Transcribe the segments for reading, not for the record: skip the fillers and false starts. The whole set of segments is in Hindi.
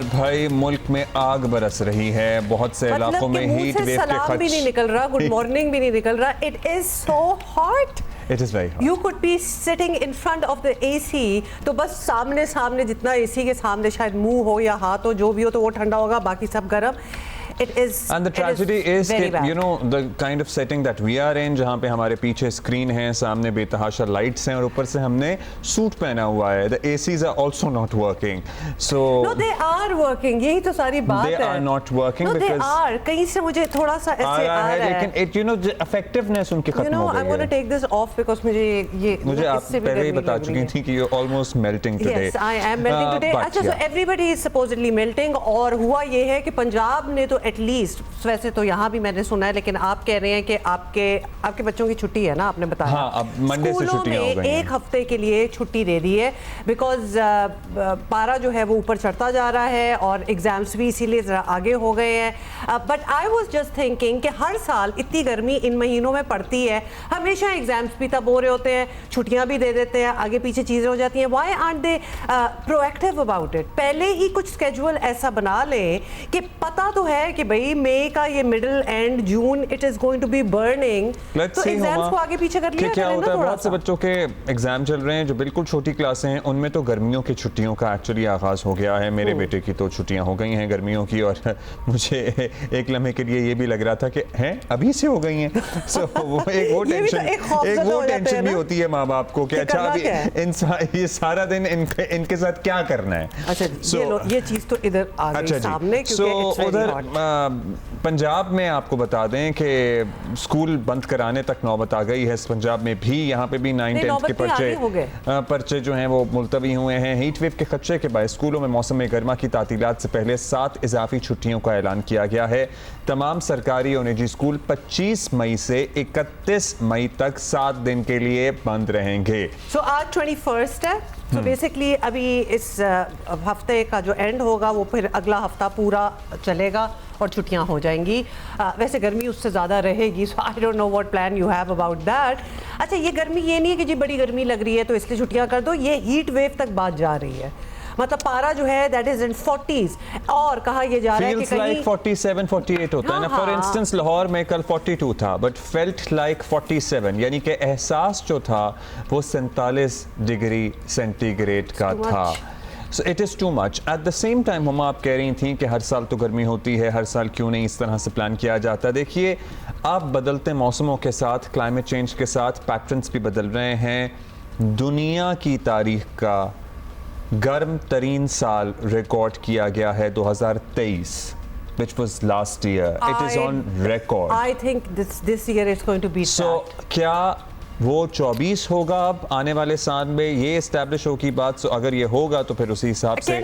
भाई मुल्क में आग बरस रही है, बहुत से इलाकों में हीट वेव के खदशे भी नहीं निकल रहा, गुड मॉर्निंग भी नहीं निकल रहा. It is so hot. It is very hot. You could be sitting in front of the AC, तो बस सामने सामने जितना AC के सामने शायद मुंह हो या हाथ हो, जो भी हो, तो वो ठंडा होगा, बाकी सब गर्म. It is, and the tragedy is that, you know, the kind of setting that we are in, जहाँ पे हमारे पीछे स्क्रीन है, सामने बेतहाशा लाइट्स हैं और ऊपर से हमने सूट पहना हुआ है. The ACs are also not working. So no, they are working. यही तो सारी बात है. They are not working. No, because they are. कहीं से मुझे थोड़ा सा ऐसे आ रहा है. लेकिन it, you know, effectiveness उनकी खत्म हो गई है. You know, I'm going to take this off because मुझे आप पहले ही बता चुकी थी कि you're almost melting today. Yes, I am melting today. अच्छा, so everybody is supposedly melting. और हुआ ये है कि पंजाब ने तो at least, वैसे तो यहाँ भी मैंने सुना है, लेकिन आप कह रहे हैं कि आपके बच्चों की छुट्टी है ना, आपने बताया. हाँ, अब मंडे से छुट्टियां हो गई हैं. एक हफ्ते के लिए छुट्टी दे दी है बिकॉज पारा जो है वो ऊपर चढ़ता जा रहा है और एग्जाम्स भी इसीलिए जरा आगे हो गए हैं. But I was just thinking कि हर साल इतनी गर्मी इन महीनों में पड़ती है, हमेशा एग्जाम्स भी तब हो रहे होते हैं, छुट्टियां भी दे देते हैं, आगे पीछे चीज़ें हो जाती हैं. Why aren't they proactive about it? पहले ही कुछ स्केड्यूल ऐसा बना लें कि पता तो है कि भाई मई का ये middle and June it is going to be burning, तो एग्जाम्स को आगे पीछे कर लिया. क्या होता है, बहुत से बच्चों के एग्जाम चल रहे हैं जो बिल्कुल छोटी क्लासें हैं, उनमें तो गर्मियों की छुट्टियों का एक्चुअली आगाज हो गया है. मेरे बेटे की तो छुट्टियां हो गई हैं गर्मियों की, और मुझे एक लम्हे के लिए ये भी लग रहा था कि हैं अभी से हो गई हैं. सो वो वो टेंशन भी होती है माँ बाप को कि अच्छा अभी ये सारा दिन इनके साथ क्या करना है. अच्छा, ये चीज तो इधर आ गई सामने, क्योंकि उधर पंजाब में आपको बता दें कि स्कूल बंद कराने तक नौबत आ गई है. पंजाब में भी, यहाँ पे भी 9-10 के पर्चे जो हैं वो मुलतवी हुए हैं. हीट वेव के खदशे के बाद स्कूलों में मौसम गर्मा की तातीलात से पहले 7 इजाफी छुट्टियों का ऐलान किया गया है. तमाम सरकारी और निजी स्कूल 25 मई से 31 मई तक 7 दिन के लिए बंद रहेंगे. सो आज 21 है. तो बेसिकली अभी इस हफ्ते का जो एंड होगा वो फिर अगला हफ्ता पूरा चलेगा और छुट्टियां हो जाएंगी. वैसे गर्मी उससे ज़्यादा रहेगी. So I don't know what plan you have about that. अच्छा, ये गर्मी ये नहीं है कि जी बड़ी गर्मी लग रही है तो इसलिए छुट्टियां कर दो. ये हीट वेव तक बात जा रही है. मतलब पारा जो है दैट इज इन 40s, और कहा यह जा रहा है कि कहीं like 47-48 होता है ना. फॉर इंस्टेंस लाहौर में कल 42 था, बट फेल्ट लाइक 47, यानी कि एहसास जो था वो 47 डिग्री सेंटीग्रेड का था. So it is too much. At the same time, हम आप कह रही थी कि हर साल तो गर्मी होती है, हर साल क्यों नहीं इस तरह से प्लान किया जाता. देखिए, आप बदलते मौसमों के साथ, क्लाइमेट चेंज के साथ पैटर्न्स भी बदल रहे हैं. दुनिया की तारीख का गर्म तरीन साल रिकॉर्ड किया गया है 2023, which was last year. It is on record. I think this year is going to be that. So क्या वो 24 होगा अब आने वाले साल में, ये एस्टैब्लिश होगी बात. सो अगर ये होगा तो फिर उसी हिसाब से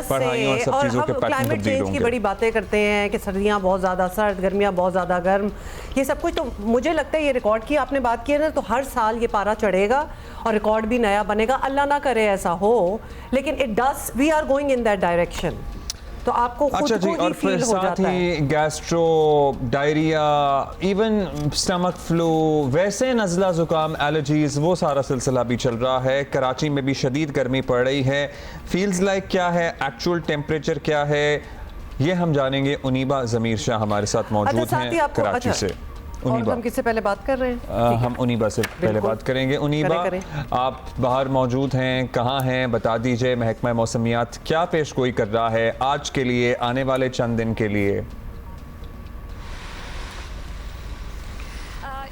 पढ़ाइयों और सब चीज़ों के पैटर्न तब्दील होंगे. की बड़ी बातें करते हैं कि सर्दियाँ बहुत ज़्यादा सर्द, गर्मियाँ बहुत ज़्यादा गर्म, ये सब कुछ. तो मुझे लगता है ये रिकॉर्ड की आपने बात की है ना, तो हर साल ये पारा चढ़ेगा और रिकॉर्ड भी नया बनेगा. अल्लाह ना करे ऐसा हो, लेकिन it does, we are going in that direction. तो आपको अच्छा जी, और फिर साथ ही gastro, diarrhoea, even stomach flu, वैसे नज़ला ज़ुकाम, एलर्जीज, वो सारा सिलसिला भी चल रहा है. कराची में भी शदीद गर्मी पड़ रही है. फील्स लाइक क्या है, एक्चुअल टेम्परेचर क्या है, ये हम जानेंगे. उनीबा ज़मीर शाह हमारे साथ मौजूद हैं कराची से. और हम किससे पहले बात कर रहे हैं? हम उनीबा से पहले बात करेंगे. उनीबा, आप बाहर मौजूद हैं, कहाँ हैं, बता दीजिए. महकमा मौसमियात क्या पेशगोई कर रहा है आज के लिए, आने वाले चंद दिन के लिए?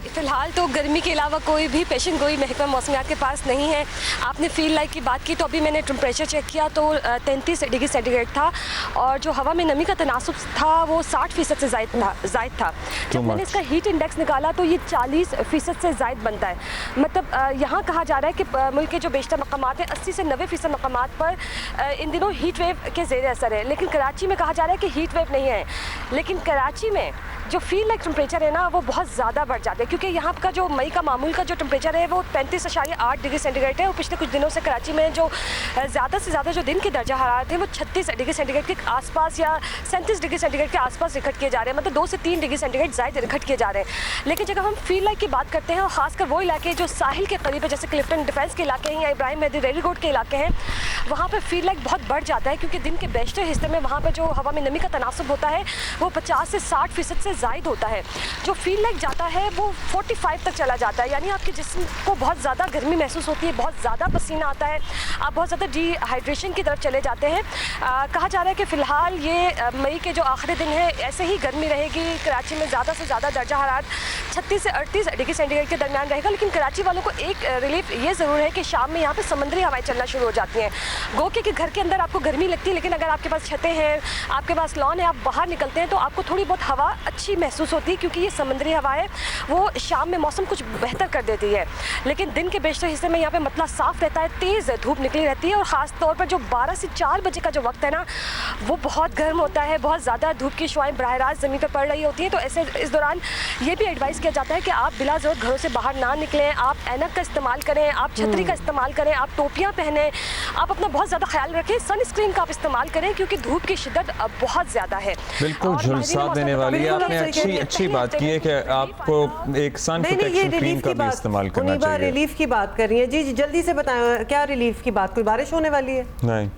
फ़िलहाल तो गर्मी के अलावा कोई भी पेशन गोई महकमा मौसमियात के पास नहीं है. आपने फील लाइक की बात की तो अभी मैंने टेम्परेचर चेक किया तो 33 डिग्री सेंटीग्रेड था, और जो हवा में नमी का तनासुब था वो 60% से ज़ायद था. जब मैंने इसका हीट इंडेक्स निकाला तो ये 40% से ज़ायद बनता है. मतलब यहाँ कहा जा रहा है कि मुल्क के जो बेशतर मकामात हैं 80 से 90% मकामात पर इन दिनों हीट वेव के ज़ेर असर है. लेकिन कराची में कहा जा रहा है कि हीट वेव नहीं है, लेकिन कराची में जो फील लाइक टेम्परेचर है ना वो बहुत ज़्यादा बढ़ जाता है, क्योंकि यहाँ का जो मई का मामूल का जो टेम्परेचर है वो 35.8 डिग्री सेंटीग्रेड है और पिछले कुछ दिनों से कराची में जो ज़्यादा से ज़्यादा जो दिन के दर्जा हरारत है वो 36 डिग्री सेंटीग्रेड के आसपास या 37 डिग्री सेंटीग्रेड के आसपास रिकट किए जा रहे हैं, मतलब 2 से 3 डिग्री सेंटीग्रेड ज़्यादा रिकट किए जा रहे हैं। लेकिन जब हम फील्ड लाइक की बात करते हैं और खासकर वो इलाके जो साहिल के करीब है, जैसे क्लिफ्टन डिफेंस के इलाके हैं या इब्राहिम मेहदी रेल रोड के इलाके हैं, वहाँ पर फील्ड लाइक बहुत बढ़ जाता है क्योंकि दिन के बेशतर हिस्से में वहाँ पर जो हवा में नमी का तनासुब होता है वो 50 से 60% से ज़ायद होता है। जो फील्ड लाइक जाता है वो 45 तक चला जाता है, यानी आपके जिस्म को बहुत ज़्यादा गर्मी महसूस होती है, बहुत ज़्यादा पसीना आता है, आप बहुत ज़्यादा डिहाइड्रेशन की तरफ चले जाते हैं। कहा जा रहा है कि फ़िलहाल ये मई के जो आखिरी दिन है ऐसे ही गर्मी रहेगी। कराची में ज़्यादा से ज़्यादा दर्जा हरारत 36 से 38 डिग्री सेंटीग्रेड के दरमियान रहेगा। लेकिन कराची वालों को एक रिलीफ ये ज़रूर है कि शाम में यहाँ पर समुद्री हवाएं चलना शुरू हो जाती हैं। गो के घर के अंदर आपको गर्मी लगती है, लेकिन अगर आपके पास छतें हैं, आपके पास लॉन है, आप बाहर निकलते हैं तो आपको थोड़ी बहुत हवा अच्छी महसूस होती है क्योंकि ये समुद्री हवा है वो शाम में मौसम कुछ बेहतर कर देती है। लेकिन दिन के बेशतर हिस्से में यहाँ पे मतला साफ रहता है, तेज़ धूप निकली रहती है और ख़ास तौर पर जो 12 से 4 बजे का जो वक्त है ना वो बहुत गर्म होता है, बहुत ज़्यादा धूप की शुआएं बराह रास्त ज़मीन पर पड़ रही होती हैं। तो ऐसे इस दौरान ये भी एडवाइस किया जाता है कि आप बिला ज़रूरत घरों से बाहर ना निकलें, आप ऐनक का इस्तेमाल करें, आप छतरी का इस्तेमाल करें, आप टोपियाँ पहनें, आप अपना बहुत ज़्यादा ख्याल रखें, सनस्क्रीन का आप इस्तेमाल करें क्योंकि धूप की शिद्दत बहुत ज़्यादा है। बिल्कुल झुलसा देने वाली है। आपने अच्छी बात की है कि आपको एक सन प्रोटेक्शन क्रीम का भी इस्तेमाल करना चाहिए। रिलीफ की बात कर रही है जी, जल्दी से बताएं क्या रिलीफ की बात, कोई बारिश होने वाली है? नहीं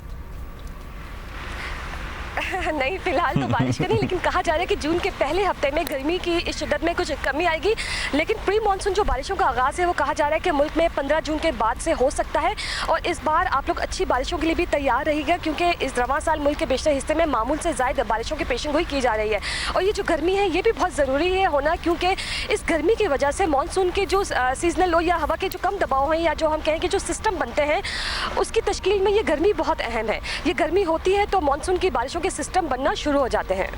नहीं, फिलहाल तो बारिश का नहीं, लेकिन कहा जा रहा है कि जून के पहले हफ्ते में गर्मी की इस शिद्दत में कुछ कमी आएगी। लेकिन प्री मानसून जो बारिशों का आगाज़ है वो कहा जा रहा है कि मुल्क में 15 जून के बाद से हो सकता है और इस बार आप लोग अच्छी बारिशों के लिए भी तैयार रहिएगा क्योंकि इस रवां साल मुल्क के बेशतर हिस्से में मामूल से ज़्यादा बारिशों की पेशेंगोई की जा रही है। और ये जो गर्मी है ये भी बहुत ज़रूरी है होना क्योंकि इस गर्मी की वजह से मानसून के जो सीजनल लो या हवा के जो कम दबाव हैं या जो हम कहें कि जो सिस्टम बनते हैं उसकी तश्कील में ये गर्मी बहुत अहम है। ये गर्मी होती है तो मानसून की बारिशों के सिस्टम बनना शुरू हो जाते हैं।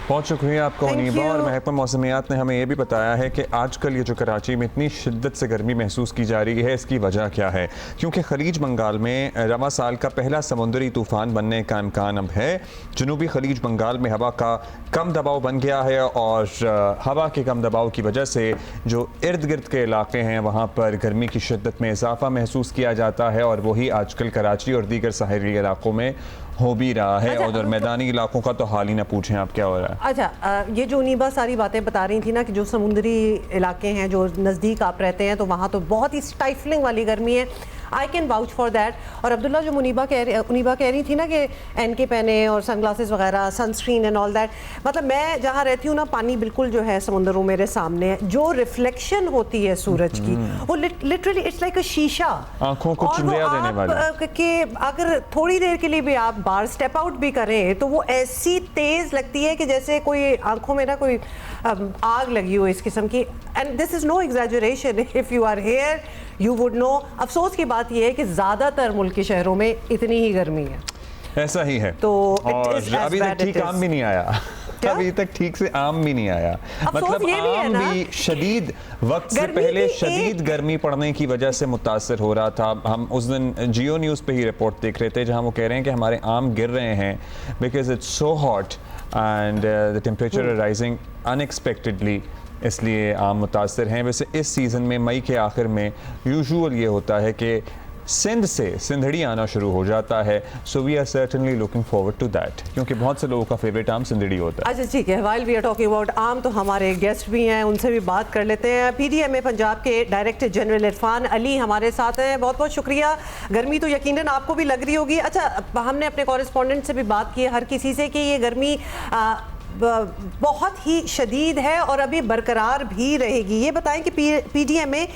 बहुत शुक्रिया आपका अनीबा। और महकमा मौसमियात ने हमें यह भी बताया है कि आजकल ये जो कराची में इतनी शिद्दत से गर्मी महसूस की जा रही है इसकी वजह क्या है, क्योंकि खलीज बंगाल में रवा साल का पहला समुद्री तूफ़ान बनने का इम्कान अब है। जनूबी खलीज बंगाल में हवा का कम दबाव बन गया है और हवा के कम दबाव की वजह से जो इर्द गिर्द के इलाके हैं वहाँ पर गर्मी की शिद्दत में इजाफा महसूस किया जाता है और वही आजकल कराची और दीगर साहिली इलाकों में हो भी रहा है। और मैदानी इलाकों का तो हाल ही ना पूछें आप क्या हो रहा है। अच्छा, ये जो नीबा सारी बातें बता रही थी ना कि जो समुद्री इलाके हैं जो नज़दीक आप रहते हैं तो वहाँ तो बहुत ही स्टाइफलिंग वाली गर्मी है। I can vouch for that. और अब्दुल्ला जो मुनीबा कह रही थी ना कि एनके पहने और सनग्लासेस वगैरह, सनस्क्रीन एंड ऑल दैट, मतलब मैं जहाँ रहती हूँ ना पानी बिल्कुल जो है समुद्रों मेरे सामने है, जो रिफ्लेक्शन होती है सूरज की वो लिटरली इट्स लाइक अ शीशा, आंखों को चुंधिया देने वाली कि अगर थोड़ी देर के लिए भी आप बाहर स्टेप आउट भी करें तो वो ऐसी तेज लगती है कि जैसे कोई आंखों में ना कोई आग लगी हो इस किस्म की। And this is no exaggeration, if you are here you would know. अफसोस की बात यह है कि ज़्यादातर मुल्क के शहरों में इतनी ही गर्मी है। ऐसा ही है तो और अभी तक ठीक आम भी नहीं आया अभी तक ठीक से आम भी नहीं आया। मतलब आम भी शदीद वक्त से पहले शदीद गर्मी पड़ने की वजह से मुतासर हो रहा था। हम उस दिन जियो न्यूज़ पे ही रिपोर्ट देख रहे थे जहां वो कह रहे हैं कि हमारे आम गिर रहे हैं because it's so hot and the temperature are rising unexpectedly, इसलिए आम मुतासर हैं। वैसे इस सीज़न में मई के आखिर में यूजुअल ये होता है कि सिंध से सिंधड़ी आना शुरू हो जाता है। So we are certainly looking forward to that क्योंकि बहुत से लोगों का फेवरेट आम सिंधड़ी होता है। अच्छा ठीक है, while we are talking about आम तो हमारे गेस्ट भी हैं, उनसे भी बात कर लेते हैं। PDMA पंजाब के डायरेक्टर जनरल इरफान अली हमारे साथ हैं, बहुत बहुत शुक्रिया। गर्मी तो यकीनन आपको भी लग रही होगी। अच्छा, हमने अपने कॉरेस्पॉन्डेंट से भी बात की है हर किसी से कि ये गर्मी बहुत ही शदीद है और अभी बरकरार भी रहेगी। ये बताएं कि PDMA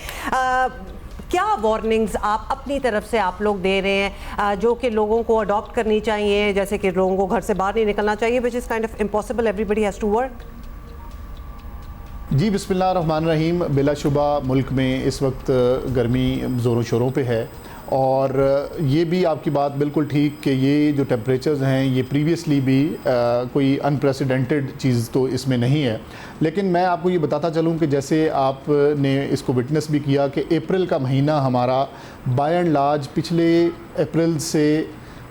क्या वार्निंग्स आप अपनी तरफ से आप लोग दे रहे हैं जो कि लोगों को अडॉप्ट करनी चाहिए, जैसे कि लोगों को घर से बाहर नहीं निकलना चाहिए, which is kind of impossible, everybody has to work. जी बिस्मिल्लाह रहमान रहीम। बिलाशुबा मुल्क में इस वक्त गर्मी ज़ोरों शोरों पे है और ये भी आपकी बात बिल्कुल ठीक कि ये जो टेम्परेचर्स हैं ये प्रीवियसली भी कोई अनप्रेसिडेंटेड चीज़ तो इसमें नहीं है। लेकिन मैं आपको ये बताता चलूँ कि जैसे आपने इसको विटनेस भी किया कि अप्रैल का महीना हमारा बाय एंड लार्ज पिछले अप्रैल से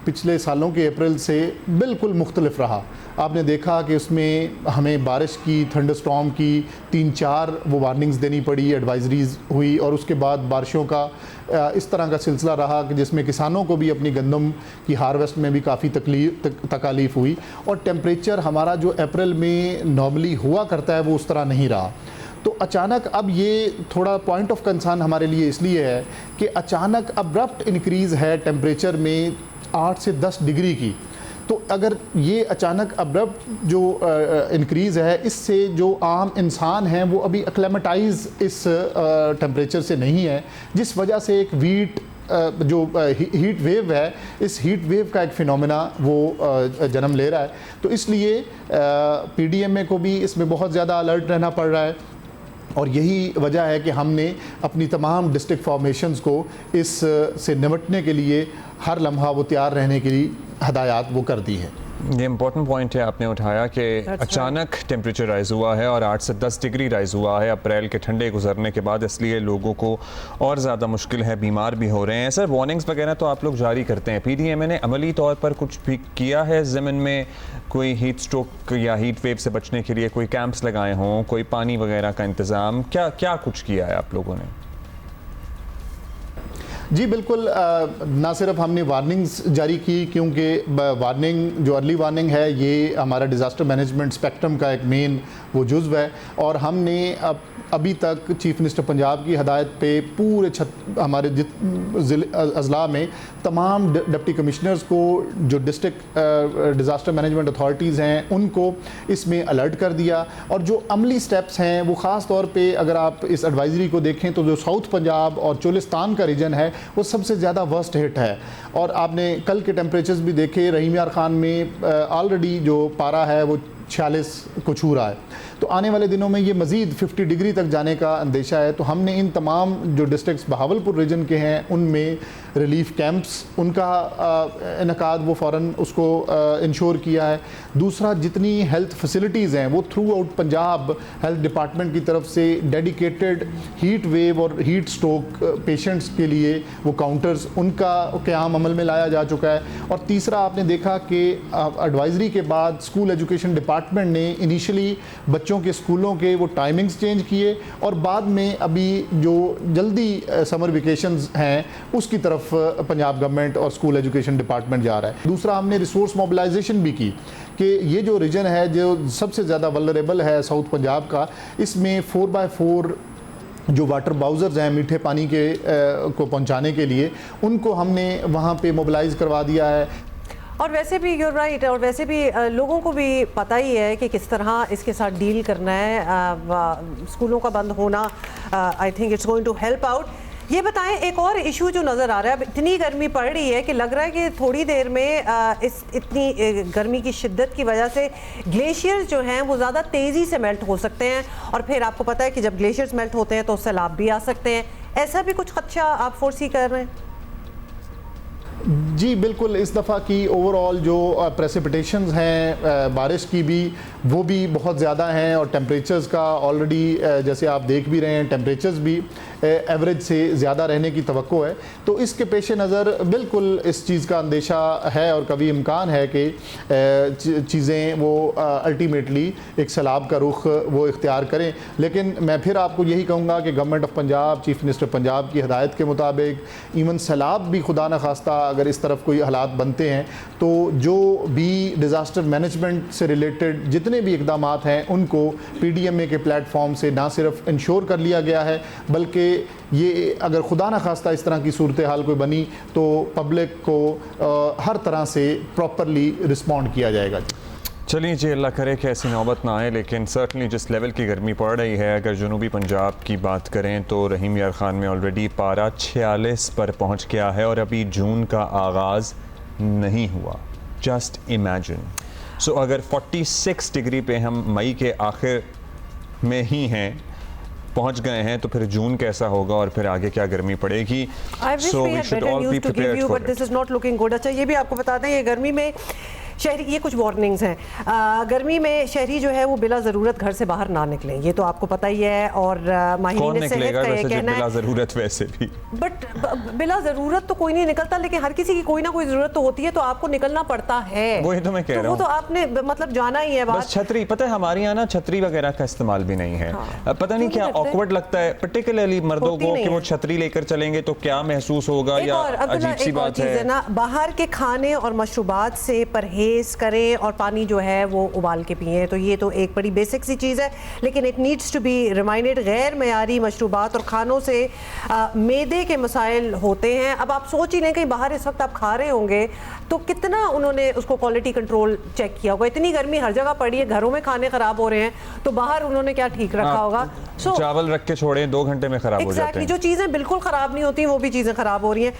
पिछले सालों के अप्रैल से बिल्कुल मुख्तलिफ रहा। आपने देखा कि उसमें हमें बारिश की, थंडरस्टॉर्म की 3-4 वो वार्निंग्स देनी पड़ी, एडवाइजरीज़ हुई, और उसके बाद बारिशों का इस तरह का सिलसिला रहा कि जिसमें किसानों को भी अपनी गंदम की हार्वेस्ट में भी काफ़ी तकालीफ हुई, और टेम्परेचर हमारा जो अप्रैल में नॉर्मली हुआ करता है वो उस तरह नहीं रहा। तो अचानक अब ये थोड़ा पॉइंट ऑफ कंसर्न हमारे लिए इसलिए है कि अचानक अब्रप्ट इंक्रीज़ है टेम्परेचर में 8 से 10 डिग्री की। तो अगर ये अचानक अब्रप्ट जो इंक्रीज़ है, इससे जो आम इंसान हैं वो अभी एक्लेमेटाइज इस टेम्परेचर से नहीं है, जिस वजह से एक जो हीट वेव है, इस हीट वेव का एक फिनोमेना वो जन्म ले रहा है। तो इसलिए PDMA को भी इसमें बहुत ज़्यादा अलर्ट रहना पड़ रहा है, और यही वजह है कि हमने अपनी तमाम डिस्ट्रिक्ट फॉर्मेशंस को इस से निपटने के लिए हर लम्हा वो तैयार रहने के लिए हदायत वो कर दी है। ये इम्पोर्टेंट पॉइंट है आपने उठाया कि अचानक टेम्परेचर राइज़ हुआ है और 8 से 10 डिग्री राइज़ हुआ है अप्रैल के ठंडे गुजरने के बाद, इसलिए लोगों को और ज़्यादा मुश्किल है, बीमार भी हो रहे हैं। सर, वार्निंग्स वगैरह तो आप लोग जारी करते हैं, PDMA ने अमली तौर पर कुछ भी किया है ज़मीन में? कोई हीट स्ट्रोक या हीट वेव से बचने के लिए कोई कैंप्स लगाए हों, कोई पानी वगैरह का इंतज़ाम, क्या कुछ किया है आप लोगों ने? जी बिल्कुल, ना सिर्फ हमने वार्निंग्स जारी की, क्योंकि वार्निंग जो अर्ली वार्निंग है ये हमारा डिज़ास्टर मैनेजमेंट स्पेक्ट्रम का एक मेन वो जुज़्व है, और हमने अभी तक चीफ मिनिस्टर पंजाब की हदायत पे पूरे हमारे अज़ला में तमाम डिप्टी कमिश्नर्स को, जो डिस्ट्रिक्ट डिज़ास्टर मैनेजमेंट अथॉरिटीज़ हैं, उनको इसमें अलर्ट कर दिया। और जो अमली स्टेप्स हैं वो ख़ास तौर पे अगर आप इस एडवाइजरी को देखें तो जो साउथ पंजाब और चोलिस्तान का रीजन है वो सबसे ज़्यादा वर्स्ट हिट है। और आपने कल के टेम्परेचर्स भी देखे, रहीम यार खान में ऑलरेडी जो पारा है वो 46 को छू रहा है। तो आने वाले दिनों में ये मज़ीद 50 डिग्री तक जाने का अंदेशा है। तो हमने इन तमाम जो डिस्ट्रिक्ट्स बहावलपुर रीजन के हैं उनमें रिलीफ कैंप्स, उनका इनकाद वो फ़ौरन उसको इंश्योर किया है। दूसरा, जितनी हेल्थ फैसिलिटीज़ हैं वो through out Punjab health department की तरफ से डेडिकेटेड हीट वेव और हीट स्ट्रोक पेशेंट्स के लिए वो काउंटर्स, उनका क़याम अमल में लाया जा चुका है। और तीसरा, आपने देखा कि एडवाइजरी के बाद स्कूल एजुकेशन डिपार्टमेंट ने इनिशियली बच्चों के स्कूलों के वो टाइमिंग्स चेंज किए, और बाद में अभी जो जल्दी समर वेकेशंस हैं उसकी तरफ पंजाब गवर्नमेंट और स्कूल एजुकेशन डिपार्टमेंट जा रहा है। दूसरा, हमने रिसोर्स मोबिलाइजेशन भी की कि ये जो रीजन है जो सबसे ज़्यादा वल्नरेबल है साउथ पंजाब का, इसमें 4x4 जो वाटर बाउज़र्स हैं मीठे पानी के को पहुंचाने के लिए, उनको हमने वहाँ पे मोबिलाइज़ करवा दिया है। और वैसे भी यूर राइट, और वैसे भी लोगों को भी पता ही है कि किस तरह इसके साथ डील करना है। स्कूलों का बंद होना I think it's going to help out. ये बताएं, एक और इशू जो नज़र आ रहा है, अब इतनी गर्मी पड़ रही है कि लग रहा है कि थोड़ी देर में इस इतनी गर्मी की शिद्दत की वजह से ग्लेशियर्स जो हैं वो ज़्यादा तेज़ी से मेल्ट हो सकते हैं, और फिर आपको पता है कि जब ग्लेशियर्स मेल्ट होते हैं तो सैलाब भी आ सकते हैं। ऐसा भी कुछ खदशा आप फोरसी कर रहे हैं? जी बिल्कुल, इस दफ़ा की ओवरऑल जो प्रेसिपिटेशंस हैं बारिश की भी, वो भी बहुत ज़्यादा हैं, और टेम्परेचर्स का ऑलरेडी जैसे आप देख भी रहे हैं, टेम्परेचर्स भी एवरेज से ज़्यादा रहने की तवक्को है। तो इसके पेश नज़र बिल्कुल इस चीज़ का अंदेशा है, और कभी इम्कान है कि चीज़ें वो अल्टीमेटली एक सैलाब का रुख वो इख्तियार करें। लेकिन मैं फिर आपको यही कहूँगा कि government of Punjab, chief minister Punjab की हदायत के मुताबिक इवन सैलाब भी खुदा न खास्ता अगर इस तरफ कोई हालात बनते हैं, तो जो भी डिज़ास्टर मैनेजमेंट से रिलेटेड जितने भी इकदाम हैं उनको PDMA के प्लेटफॉर्म से ना सिर्फ इंश्योर कर लिया गया है, बल्कि ये अगर खुदा न खास्ता इस तरह की सूरत हाल कोई बनी तो पब्लिक को हर तरह से प्रॉपरली रिस्पॉन्ड किया जाएगा। चलिए जी, अल्लाह करे कि ऐसी नौबत ना आए, लेकिन सर्टनली जिस लेवल की गर्मी पड़ रही है, अगर जनूबी पंजाब की बात करें तो रहीम यार खान में ऑलरेडी पारा 46 पर पहुंच गया है, और अभी जून का आगाज़ नहीं हुआ। Just imagine. सो अगर 46 डिग्री पे हम मई के आखिर में ही हैं, पहुंच गए हैं, तो फिर जून कैसा होगा और फिर आगे क्या गर्मी पड़ेगी। So we should all be prepared for it. But this is not looking good. अच्छा, ये भी आपको बता दें, ये गर्मी में शहरी, ये कुछ वार्निंग्स हैं। गर्मी में शहरी जो है वो बिला ज़रूरत घर से बाहर ना निकलें, ये तो आपको पता ही है। और कौन माहिरीन सेहत निकलेगा का ये वैसे जब कहना बिला है, ज़रूरत वैसे भी। बट बिला ज़रूरत तो कोई नहीं निकलता, लेकिन हर किसी की कोई ना कोई ज़रूरत तो होती है, तो आपको निकलना पड़ता है। वही तो मैं कह रहा वो हूँ। तो आपने मतलब जाना ही है बात। बस छतरी, पता है हमारे यहाँ ना छतरी वगैरह का इस्तेमाल भी नहीं है। पता नहीं क्या ऑकवर्ड लगता है पर्टिकुलरली मर्दों होती को नहीं कि वो है। छतरी लेकर चलेंगे तो क्या महसूस होगा, एक या और अब्दुल्ला, अजीब सी एक और बात चीज़ है है। ना, बाहर के खाने और मशरूबात से परहेज करें और पानी जो है वो उबाल के पिएं। तो ये तो एक बड़ी बेसिक सी चीज़ है, लेकिन it needs to be reminded, गैर मयारी मशरूबात और खानों से मैदे के मसाइल होते हैं। अब आप सोच ही लें कहीं बाहर इस वक्त आप खा रहे होंगे तो कितना उन्होंने उसको क्वालिटी कंट्रोल चेक किया होगा। इतनी गर्मी हर जगह पड़ी है, घरों में खाने खराब हो रहे हैं, तो बाहर उन्होंने क्या ठीक रखा होगा। चावल रख के छोड़े 2 घंटे में खराब हो जाते हैं। जो चीज़ें बिल्कुल ख़राब नहीं होती वो भी चीज़ें ख़राब हो रही हैं।